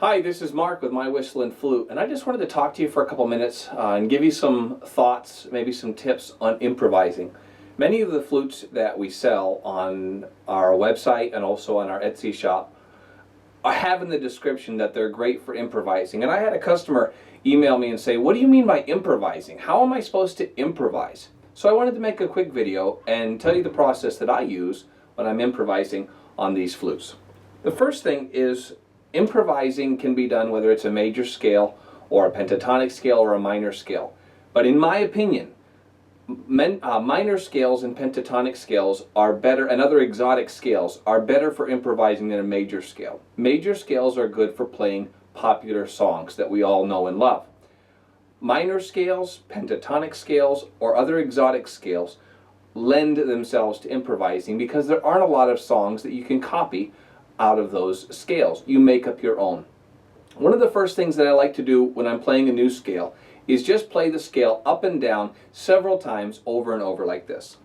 Hi, this is Mark with My Whistle and Flute, and I just wanted to talk to you for a couple minutes and give you some thoughts, maybe some tips on improvising. Many of the flutes that we sell on our website and also on our Etsy shop have in the description that they're great for improvising. And I had a customer email me and say, "What do you mean by improvising? How am I supposed to improvise?" So I wanted to make a quick video and tell you the process that I use when I'm improvising on these flutes. The first thing is improvising can be done whether it's a major scale or a pentatonic scale or a minor scale. But in my opinion, minor scales and pentatonic scales are better, and other exotic scales are better for improvising than a major scale. Major scales are good for playing popular songs that we all know and love. Minor scales, pentatonic scales, or other exotic scales lend themselves to improvising because there aren't a lot of songs that you can copy out of those scales. You make up your own. One of the first things that I like to do when I'm playing a new scale is just play the scale up and down several times over and over like this.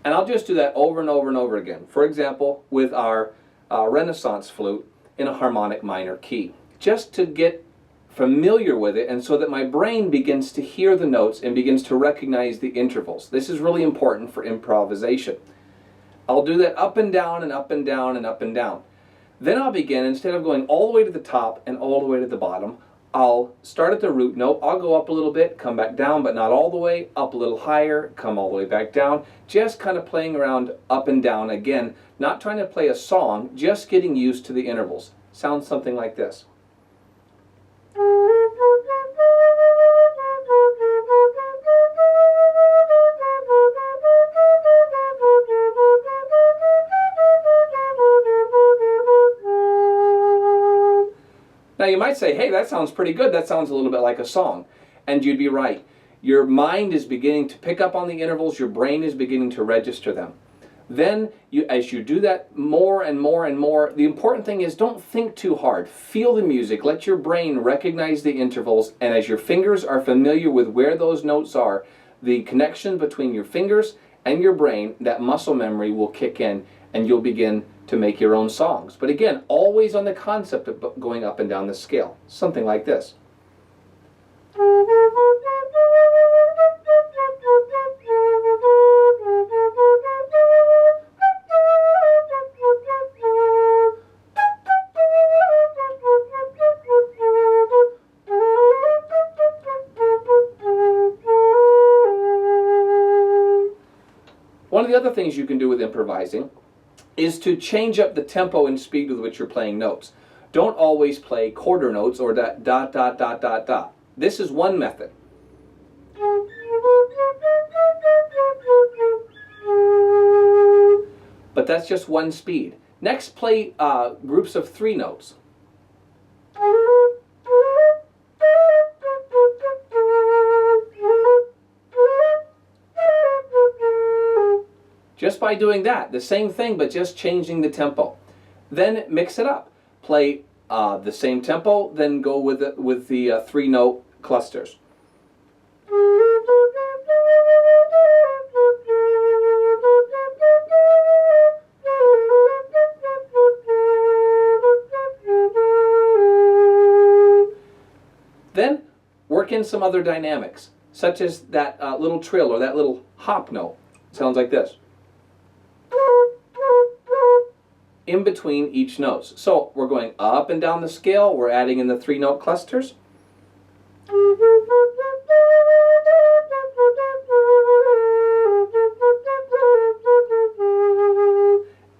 And I'll just do that over and over and over again. For example, with our Renaissance flute in a harmonic minor key. Just to get familiar with it and so that my brain begins to hear the notes and begins to recognize the intervals. This is really important for improvisation. I'll do that up and down and up and down and up and down. Then I'll begin, instead of going all the way to the top and all the way to the bottom, I'll start at the root note, I'll go up a little bit, come back down, but not all the way, up a little higher, come all the way back down, just kind of playing around up and down again, not trying to play a song, just getting used to the intervals. Sounds something like this. Now you might say, hey, that sounds pretty good. That sounds a little bit like a song. And you'd be right. Your mind is beginning to pick up on the intervals. Your brain is beginning to register them. Then, as you do that more and more and more, the important thing is don't think too hard. Feel the music. Let your brain recognize the intervals. And as your fingers are familiar with where those notes are, the connection between your fingers and your brain, that muscle memory will kick in and you'll begin to make your own songs. But again, always on the concept of going up and down the scale. Something like this. One of the other things you can do with improvising is to change up the tempo and speed with which you're playing notes. Don't always play quarter notes or dot, dot, dot, dot, dot, dot. This is one method. But that's just one speed. Next, play groups of three notes. Just by doing that, the same thing, but just changing the tempo. Then mix it up. Play the same tempo, then go with the three-note clusters. Then work in some other dynamics, such as that little trill or that little hop note. Sounds like this. In between each note. So we're going up and down the scale, we're adding in the three-note clusters.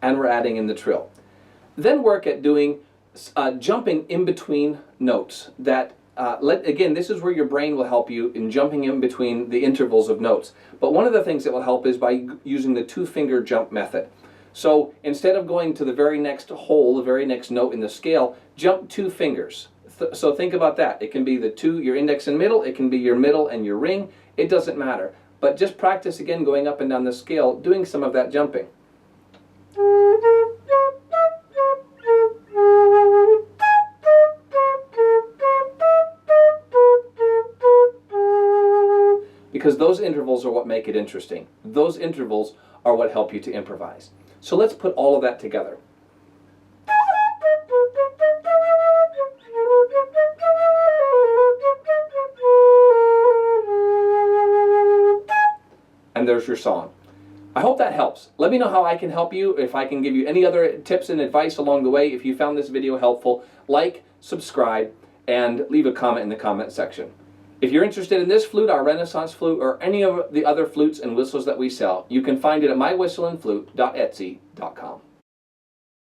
And we're adding in the trill. Then work at doing jumping in between notes. That again, this is where your brain will help you in jumping in between the intervals of notes. But one of the things that will help is by using the two-finger jump method. So instead of going to the very next hole, the very next note in the scale, jump two fingers. So think about that. It can be your index and middle, it can be your middle and your ring, it doesn't matter. But just practice again going up and down the scale, doing some of that jumping. because those intervals are what make it interesting. Those intervals are what help you to improvise. So let's put all of that together. And there's your song. I hope that helps. Let me know how I can help you, if I can give you any other tips and advice along the way. If you found this video helpful, like, subscribe, and leave a comment in the comment section. If you're interested in this flute, our Renaissance flute, or any of the other flutes and whistles that we sell, you can find it at mywhistleandflute.etsy.com.